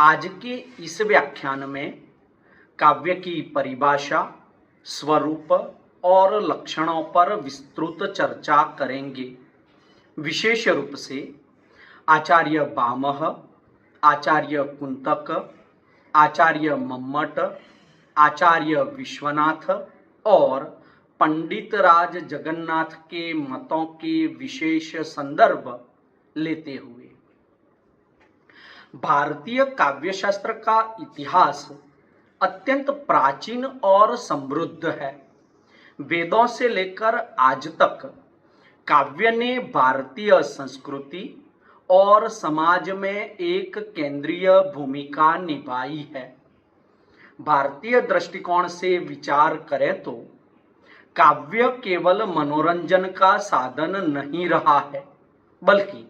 आज के इस व्याख्यान में काव्य की परिभाषा, स्वरूप और लक्षणों पर विस्तृत चर्चा करेंगे। विशेष रूप से आचार्य भामह, आचार्य कुंतक, आचार्य मम्मट, आचार्य विश्वनाथ और पंडित राज जगन्नाथ के मतों के विशेष संदर्भ लेते हुए भारतीय काव्यशास्त्र का इतिहास अत्यंत प्राचीन और समृद्ध है। वेदों से लेकर आज तक काव्य ने भारतीय संस्कृति और समाज में एक केंद्रीय भूमिका निभाई है। भारतीय दृष्टिकोण से विचार करें तो काव्य केवल मनोरंजन का साधन नहीं रहा है, बल्कि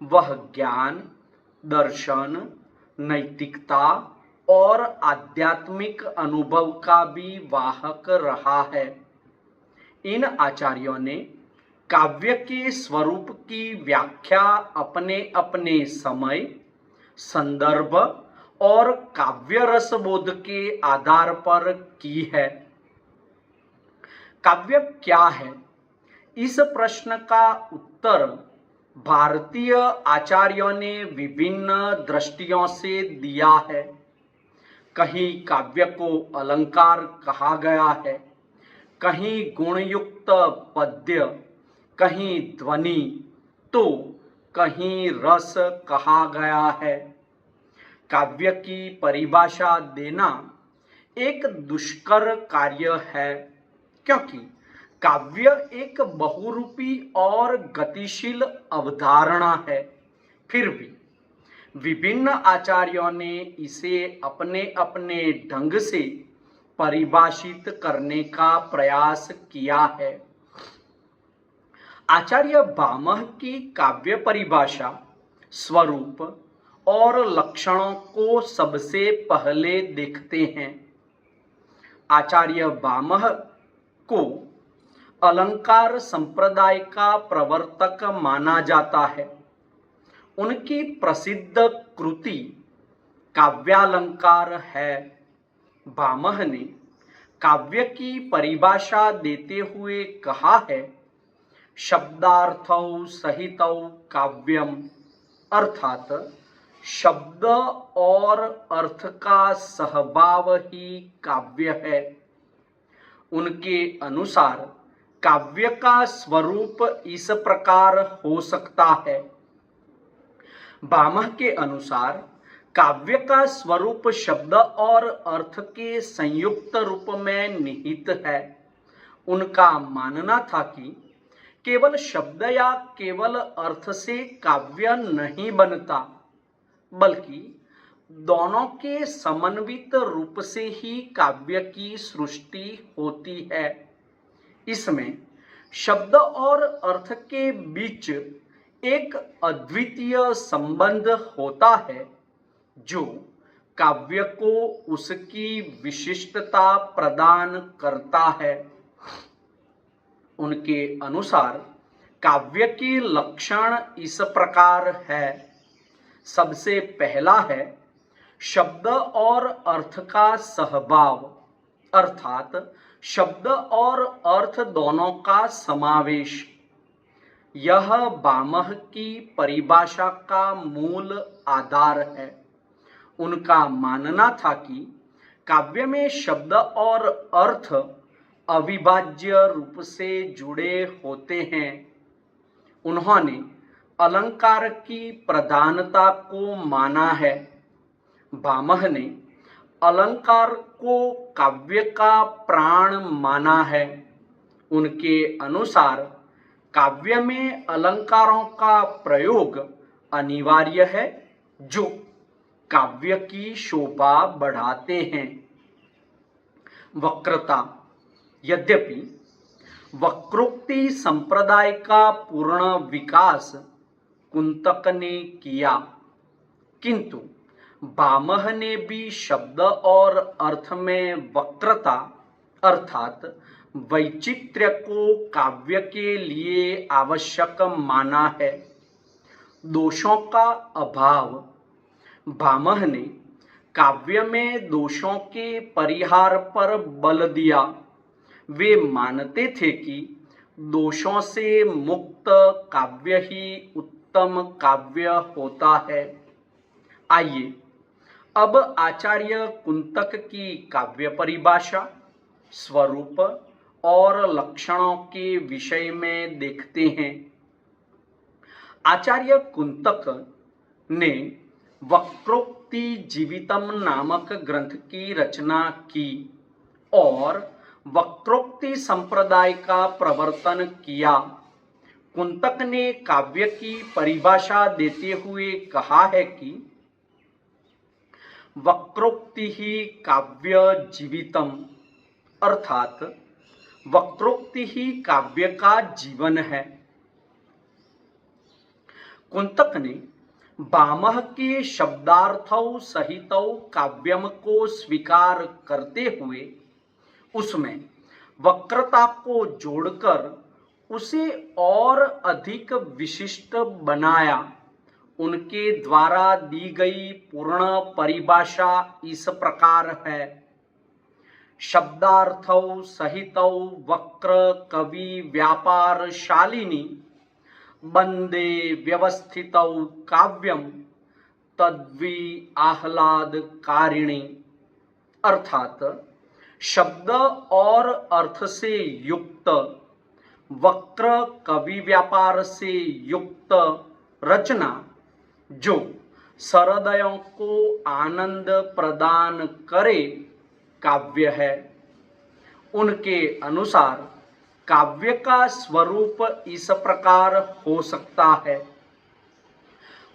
वह ज्ञान, दर्शन, नैतिकता और आध्यात्मिक अनुभव का भी वाहक रहा है। इन आचार्यों ने काव्य के स्वरूप की व्याख्या अपने अपने समय, संदर्भ और काव्य रसबोध के आधार पर की है। काव्य क्या है? इस प्रश्न का उत्तर भारतीय आचार्यों ने विभिन्न दृष्टियों से दिया है। कहीं काव्य को अलंकार कहा गया है, कहीं गुणयुक्त पद्य, कहीं ध्वनि, तो कहीं रस कहा गया है। काव्य की परिभाषा देना एक दुष्कर कार्य है, क्योंकि काव्य एक बहुरूपी और गतिशील अवधारणा है। फिर भी विभिन्न आचार्यों ने इसे अपने अपने ढंग से परिभाषित करने का प्रयास किया है। आचार्य भामह की काव्य परिभाषा स्वरूप और लक्षणों को सबसे पहले देखते हैं। आचार्य भामह को अलंकार संप्रदाय का प्रवर्तक माना जाता है। उनकी प्रसिद्ध कृति काव्यालंकार है। भामह ने काव्य की परिभाषा देते हुए कहा है, शब्दार्थौ सहितौ काव्यम, अर्थात शब्द और अर्थ का सहभाव ही काव्य है। उनके अनुसार काव्य का स्वरूप इस प्रकार हो सकता है। भामह के अनुसार काव्य का स्वरूप शब्द और अर्थ के संयुक्त रूप में निहित है। उनका मानना था कि केवल शब्द या केवल अर्थ से काव्य नहीं बनता, बल्कि दोनों के समन्वित रूप से ही काव्य की सृष्टि होती है। इसमें शब्द और अर्थ के बीच एक अद्वितीय संबंध होता है, जो काव्य को उसकी विशिष्टता प्रदान करता है। उनके अनुसार काव्य के लक्षण इस प्रकार है। सबसे पहला है शब्द और अर्थ का सहभाव, अर्थात शब्द और अर्थ दोनों का समावेश। यह भामह की परिभाषा का मूल आधार है। उनका मानना था कि काव्य में शब्द और अर्थ अविभाज्य रूप से जुड़े होते हैं। उन्होंने अलंकार की प्रधानता को माना है। भामह ने अलंकार को काव्य का प्राण माना है। उनके अनुसार काव्य में अलंकारों का प्रयोग अनिवार्य है, जो काव्य की शोभा बढ़ाते हैं। वक्रता, यद्यपि वक्रोक्ति संप्रदाय का पूर्ण विकास कुंतक ने किया, किंतु भामह ने भी शब्द और अर्थ में वक्रता अर्थात वैचित्र्य को काव्य के लिए आवश्यक माना है। दोषों का अभाव, भामह ने काव्य में दोषों के परिहार पर बल दिया। वे मानते थे कि दोषों से मुक्त काव्य ही उत्तम काव्य होता है। आइए अब आचार्य कुंतक की काव्य परिभाषा, स्वरूप और लक्षणों के विषय में देखते हैं। आचार्य कुंतक ने वक्रोक्ति जीवितम नामक ग्रंथ की रचना की और वक्रोक्ति संप्रदाय का प्रवर्तन किया। कुंतक ने काव्य की परिभाषा देते हुए कहा है कि वक्रोक्ति ही काव्य जीवितम, अर्थात वक्रोक्ति ही काव्य का जीवन है। कुंतक ने भामह के शब्दार्थों सहित काव्यम को स्वीकार करते हुए उसमें वक्रता को जोड़कर उसे और अधिक विशिष्ट बनाया। उनके द्वारा दी गई पूर्ण परिभाषा इस प्रकार है: शब्दार्थों सहित वक्र कवि व्यापार शालिनी बंदे व्यवस्थित काव्यम तद्वि आह्लादकारिणी, अर्थात शब्द और अर्थ से युक्त, वक्र कवि व्यापार से युक्त रचना जो सरदयों को आनंद प्रदान करे काव्य है। उनके अनुसार काव्य का स्वरूप इस प्रकार हो सकता है।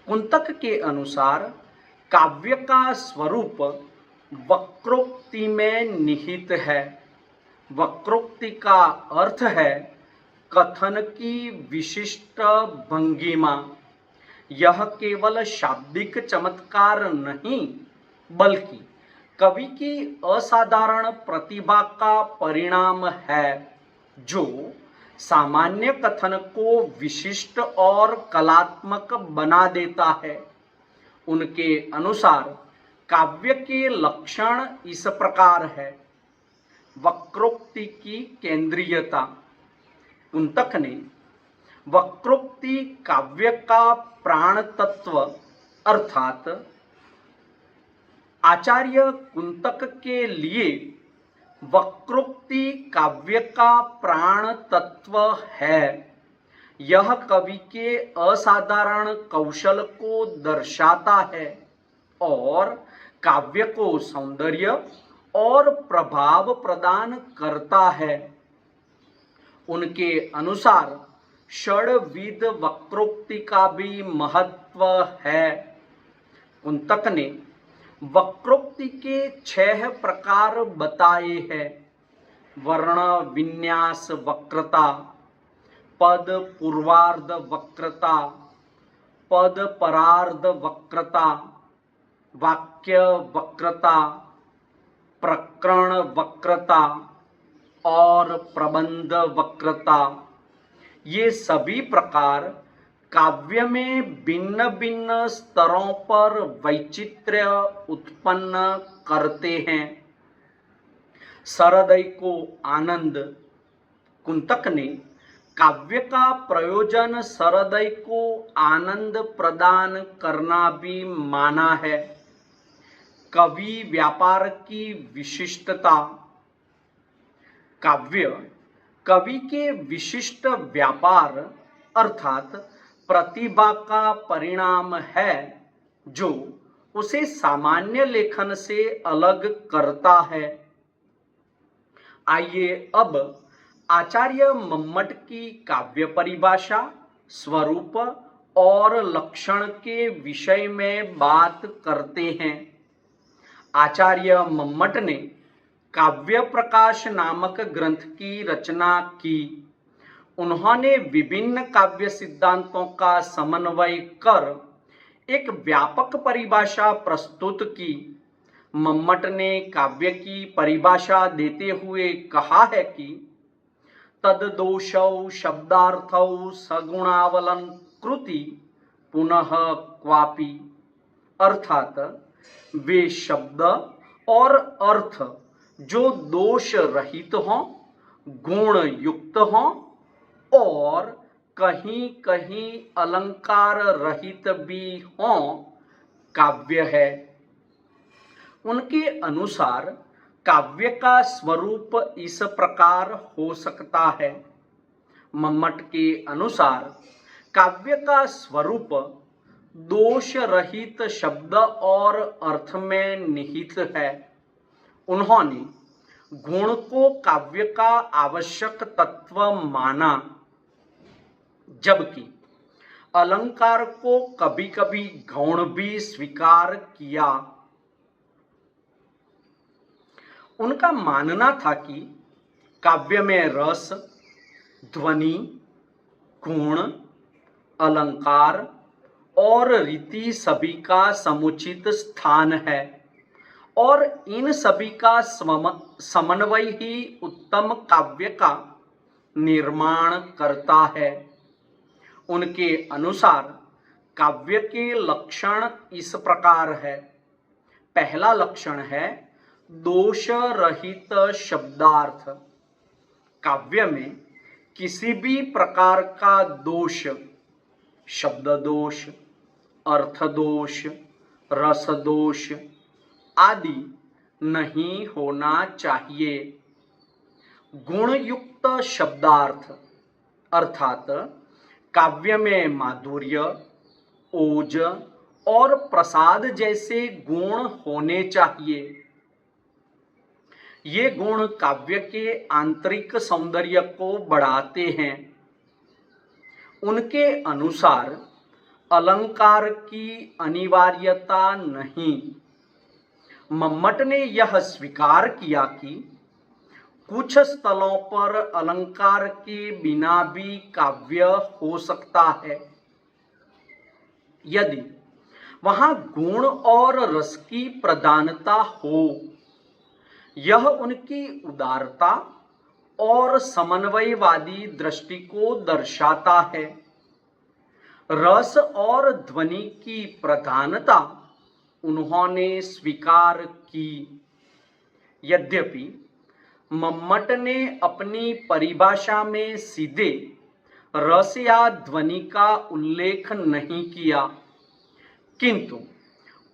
कुंतक के अनुसार काव्य का स्वरूप वक्रोक्ति में निहित है। वक्रोक्ति का अर्थ है कथन की विशिष्ट भंगिमा। यह केवल शाब्दिक चमत्कार नहीं बल्कि कवि की असाधारण प्रतिभा का परिणाम है जो सामान्य कथन को विशिष्ट और कलात्मक बना देता है। उनके अनुसार काव्य के लक्षण इस प्रकार है: वक्रोक्ति की केंद्रीयता। कुंतक ने वक्रोक्ति काव्य का प्राण तत्व, अर्थात आचार्य कुंतक के लिए वक्रोक्ति काव्य का प्राण तत्व है। यह कवि के असाधारण कौशल को दर्शाता है और काव्य को सौंदर्य और प्रभाव प्रदान करता है। उनके अनुसार षड्विध वक्रोक्ति का भी महत्व है। कुंतक ने वक्रोक्ति के 6 प्रकार बताए हैं: वर्ण विन्यास वक्रता, पद पूर्वार्ध वक्रता, पद परार्ध वक्रता, वाक्य वक्रता, प्रकरण वक्रता और प्रबंध वक्रता। ये सभी प्रकार काव्य में भिन्न भिन्न स्तरों पर वैचित्र्य उत्पन्न करते हैं। सरदय को आनंद। कुंतक ने काव्य का प्रयोजन सरदय को आनंद प्रदान करना भी माना है। कवि व्यापार की विशिष्टता। काव्य कवि के विशिष्ट व्यापार अर्थात प्रतिभा का परिणाम है जो उसे सामान्य लेखन से अलग करता है। आइए अब आचार्य मम्मट की काव्य परिभाषा, स्वरूप और लक्षण के विषय में बात करते हैं। आचार्य मम्मट ने काव्य प्रकाश नामक ग्रंथ की रचना की। उन्होंने विभिन्न काव्य सिद्धांतों का समन्वय कर एक व्यापक परिभाषा प्रस्तुत की। मम्मट ने काव्य की परिभाषा देते हुए कहा है कि तद्दोषौ शब्दार्थौ सगुणावलंकृति पुनः क्वापि, अर्थात वे शब्द और अर्थ जो दोष रहित हों, गुण युक्त हों और कहीं कहीं अलंकार रहित भी हों, काव्य है। उनके अनुसार काव्य का स्वरूप इस प्रकार हो सकता है। मम्मट के अनुसार काव्य का स्वरूप दोष रहित शब्द और अर्थ में निहित है। उन्होंने गुण को काव्य का आवश्यक तत्व माना, जबकि अलंकार को कभी कभी गौण भी स्वीकार किया। उनका मानना था कि काव्य में रस, ध्वनि, गुण, अलंकार और रीति सभी का समुचित स्थान है और इन सभी का समन्वय ही उत्तम काव्य का निर्माण करता है। उनके अनुसार काव्य के लक्षण इस प्रकार है। पहला लक्षण है दोष रहित शब्दार्थ। काव्य में किसी भी प्रकार का दोष, शब्द दोष, अर्थ दोष, रस दोष आदि नहीं होना चाहिए। गुणयुक्त शब्दार्थ अर्थात काव्य में माधुर्य, ओज और प्रसाद जैसे गुण होने चाहिए। ये गुण काव्य के आंतरिक सौंदर्य को बढ़ाते हैं। उनके अनुसार अलंकार की अनिवार्यता नहीं। मम्मट ने यह स्वीकार किया कि कुछ स्थलों पर अलंकार के बिना भी काव्य हो सकता है, यदि वहां गुण और रस की प्रधानता हो। यह उनकी उदारता और समन्वयवादी दृष्टि को दर्शाता है। रस और ध्वनि की प्रधानता उन्होंने स्वीकार की। यद्यपि मम्मट ने अपनी परिभाषा में सीधे रस या ध्वनि का उल्लेख नहीं किया, किंतु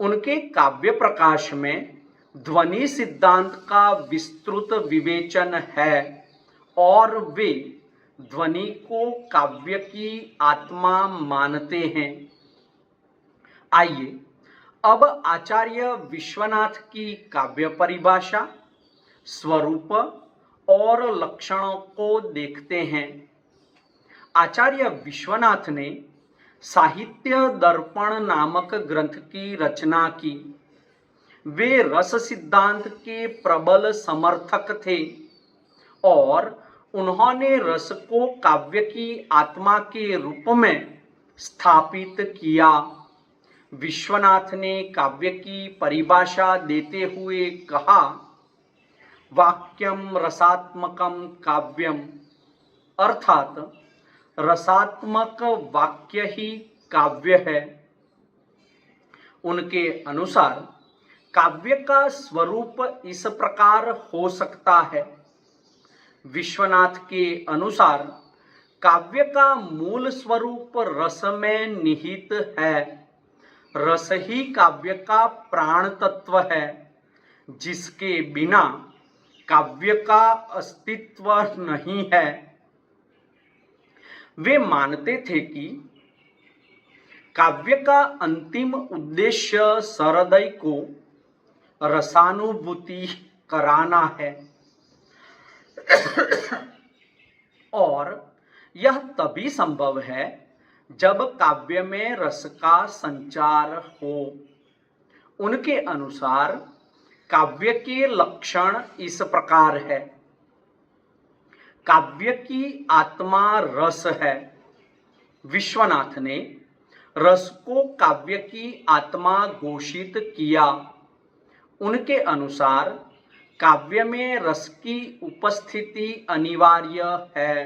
उनके काव्य प्रकाश में ध्वनि सिद्धांत का विस्तृत विवेचन है और वे ध्वनि को काव्य की आत्मा मानते हैं। आइए अब आचार्य विश्वनाथ की काव्य परिभाषा, स्वरूप और लक्षणों को देखते हैं। आचार्य विश्वनाथ ने साहित्य दर्पण नामक ग्रंथ की रचना की। वे रस सिद्धांत के प्रबल समर्थक थे और उन्होंने रस को काव्य की आत्मा के रूप में स्थापित किया। विश्वनाथ ने काव्य की परिभाषा देते हुए कहा, वाक्यम रसात्मकम काव्यम, अर्थात रसात्मक वाक्य ही काव्य है। उनके अनुसार काव्य का स्वरूप इस प्रकार हो सकता है। विश्वनाथ के अनुसार काव्य का मूल स्वरूप रस में निहित है। रस ही काव्य का प्राण तत्व है, जिसके बिना काव्य का अस्तित्व नहीं है। वे मानते थे कि काव्य का अंतिम उद्देश्य सहृदय को रसानुभूति कराना है और यह तभी संभव है जब काव्य में रस का संचार हो। उनके अनुसार काव्य के लक्षण इस प्रकार है। काव्य की आत्मा रस है। विश्वनाथ ने रस को काव्य की आत्मा घोषित किया। उनके अनुसार काव्य में रस की उपस्थिति अनिवार्य है।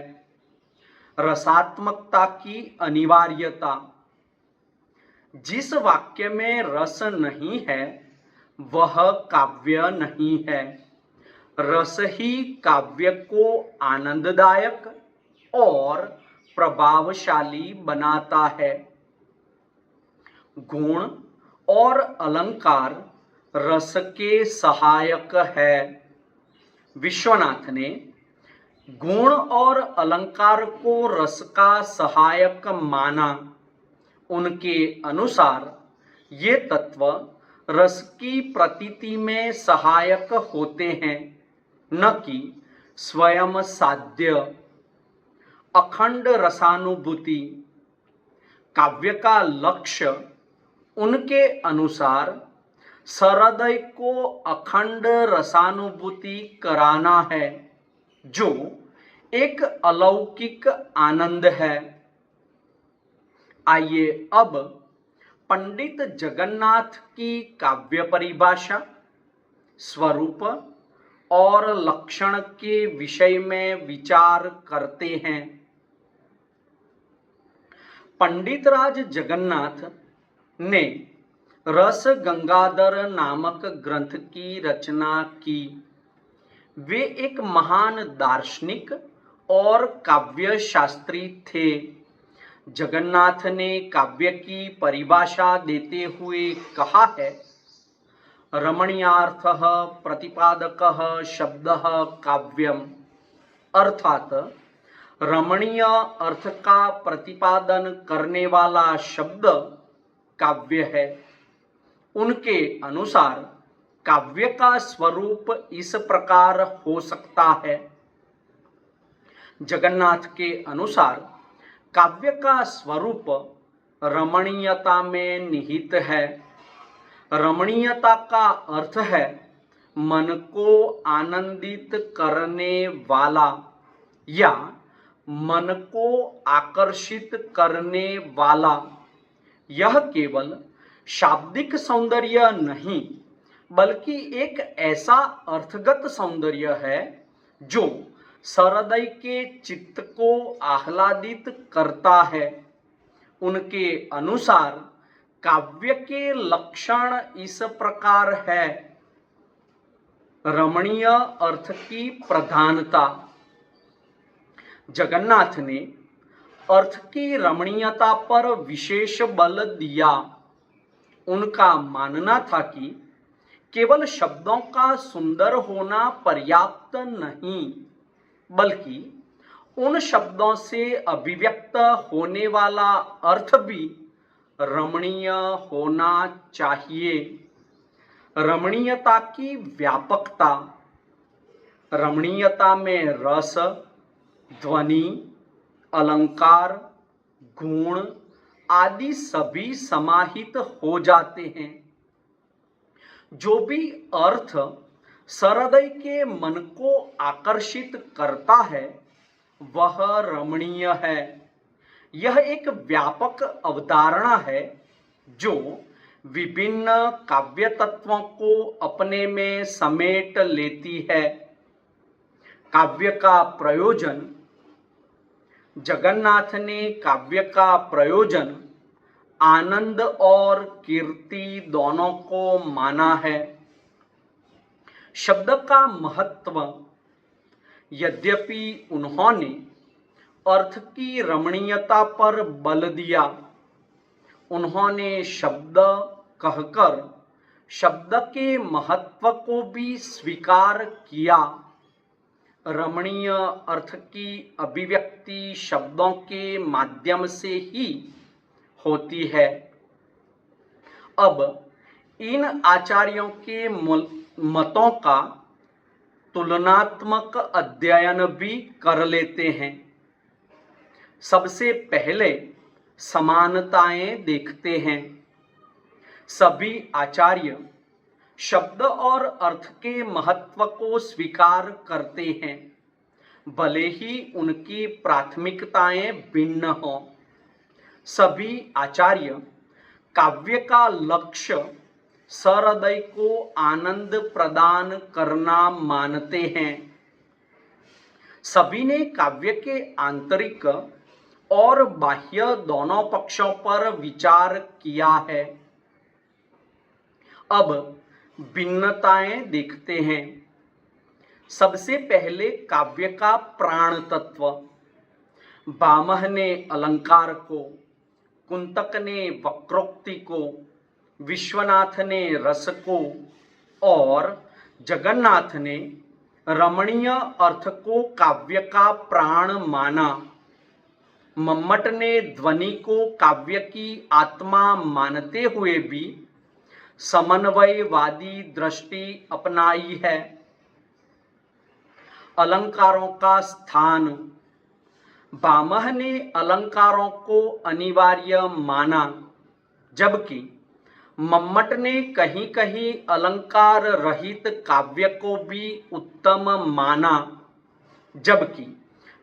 रसात्मकता की अनिवार्यता। जिस वाक्य में रस नहीं है वह काव्य नहीं है। रस ही काव्य को आनंददायक और प्रभावशाली बनाता है। गुण और अलंकार रस के सहायक है। विश्वनाथ ने गुण और अलंकार को रस का सहायक माना। उनके अनुसार ये तत्व रस की प्रतीति में सहायक होते हैं, न कि स्वयं साध्य। अखंड रसानुभूति काव्य का लक्ष्य उनके अनुसार सहृदय को अखंड रसानुभूति कराना है, जो एक अलौकिक आनंद है। आइए अब पंडित जगन्नाथ की काव्य परिभाषा, स्वरूप और लक्षण के विषय में विचार करते हैं। पंडित राज जगन्नाथ ने रस गंगाधर नामक ग्रंथ की रचना की। वे एक महान दार्शनिक और काव्य शास्त्री थे। जगन्नाथ ने काव्य की परिभाषा देते हुए कहा है, रमणीयार्थः प्रतिपादकः शब्दः काव्यम, अर्थात रमणीय अर्थ का प्रतिपादन करने वाला शब्द काव्य है। उनके अनुसार काव्य का स्वरूप इस प्रकार हो सकता है। जगन्नाथ के अनुसार काव्य का स्वरूप रमणीयता में निहित है। रमणीयता का अर्थ है मन को आनंदित करने वाला या मन को आकर्षित करने वाला। यह केवल शाब्दिक सौंदर्य नहीं, बल्कि एक ऐसा अर्थगत सौंदर्य है जो सहृदय के चित्त को आह्लादित करता है। उनके अनुसार काव्य के लक्षण इस प्रकार है, रमणीय अर्थ की प्रधानता। जगन्नाथ ने अर्थ की रमणीयता पर विशेष बल दिया। उनका मानना था कि केवल शब्दों का सुंदर होना पर्याप्त नहीं, बल्कि उन शब्दों से अभिव्यक्त होने वाला अर्थ भी रमणीय होना चाहिए। रमणीयता की व्यापकता, रमणीयता में रस, ध्वनि, अलंकार, गुण आदि सभी समाहित हो जाते हैं। जो भी अर्थ सहृदय के मन को आकर्षित करता है वह रमणीय है। यह एक व्यापक अवधारणा है जो विभिन्न काव्य तत्वों को अपने में समेट लेती है। काव्य का प्रयोजन, जगन्नाथ ने काव्य का प्रयोजन आनंद और कीर्ति दोनों को माना है। शब्द का महत्व, यद्यपि उन्होंने अर्थ की रमणीयता पर बल दिया, उन्होंने शब्द कहकर शब्द के महत्व को भी स्वीकार किया। रमणीय अर्थ की अभिव्यक्ति शब्दों के माध्यम से ही होती है। अब इन आचार्यों के मतों का तुलनात्मक अध्ययन भी कर लेते हैं। सबसे पहले समानताएं देखते हैं। सभी आचार्य शब्द और अर्थ के महत्व को स्वीकार करते हैं, भले ही उनकी प्राथमिकताएं भिन्न हों। सभी आचार्य काव्य का लक्ष्य सहृदय को आनंद प्रदान करना मानते हैं। सभी ने काव्य के आंतरिक और बाह्य दोनों पक्षों पर विचार किया है। अब भिन्नताएं देखते हैं। सबसे पहले काव्य का प्राण तत्व। भामह ने अलंकार को, कुंतक ने वक्रोक्ति को, विश्वनाथ ने रस को और जगन्नाथ ने रमणीय अर्थ को काव्य का प्राण माना। मम्मट ने ध्वनि को काव्य की आत्मा मानते हुए भी समन्वयवादी दृष्टि अपनाई है। अलंकारों का स्थान। भामह ने अलंकारों को अनिवार्य माना, जबकि मम्मट ने कहीं कहीं अलंकार रहित काव्य को भी उत्तम माना, जबकि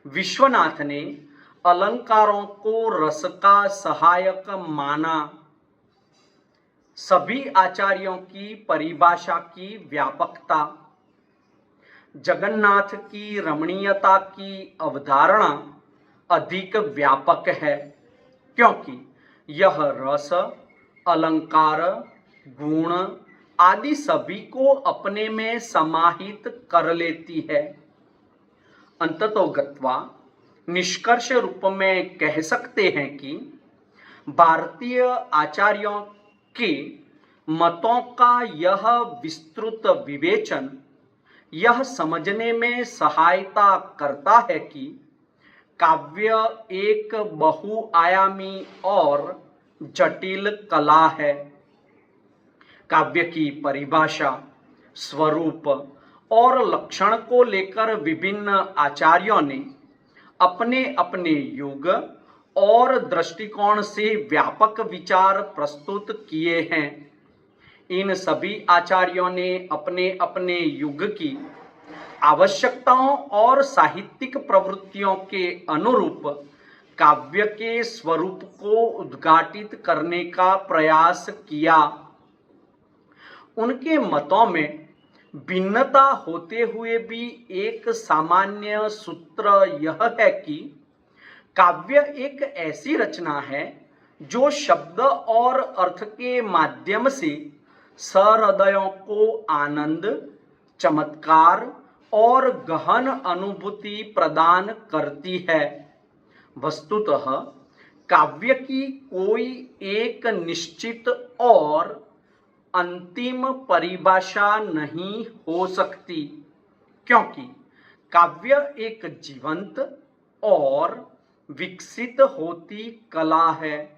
विश्वनाथ ने अलंकारों को रस का सहायक माना। सभी आचार्यों की परिभाषा की व्यापकता। जगन्नाथ की रमणीयता की अवधारणा अधिक व्यापक है, क्योंकि यह रस, अलंकार, गुण आदि सभी को अपने में समाहित कर लेती है। अंततोगत्वा निष्कर्ष रूप में कह सकते हैं कि भारतीय आचार्यों के मतों का यह विस्तृत विवेचन यह समझने में सहायता करता है कि काव्य एक बहुआयामी और जटिल कला है। काव्य की परिभाषा, स्वरूप और लक्षण को लेकर विभिन्न आचार्यों ने अपने अपने युग और दृष्टिकोण से व्यापक विचार प्रस्तुत किए हैं। इन सभी आचार्यों ने अपने अपने युग की आवश्यकताओं और साहित्यिक प्रवृत्तियों के अनुरूप काव्य के स्वरूप को उद्घाटित करने का प्रयास किया। उनके मतों में भिन्नता होते हुए भी एक सामान्य सूत्र यह है कि काव्य एक ऐसी रचना है जो शब्द और अर्थ के माध्यम से सहृदयों को आनंद, चमत्कार और गहन अनुभूति प्रदान करती है। वस्तुतः काव्य की कोई एक निश्चित और अंतिम परिभाषा नहीं हो सकती, क्योंकि काव्य एक जीवंत और विकसित होती कला है।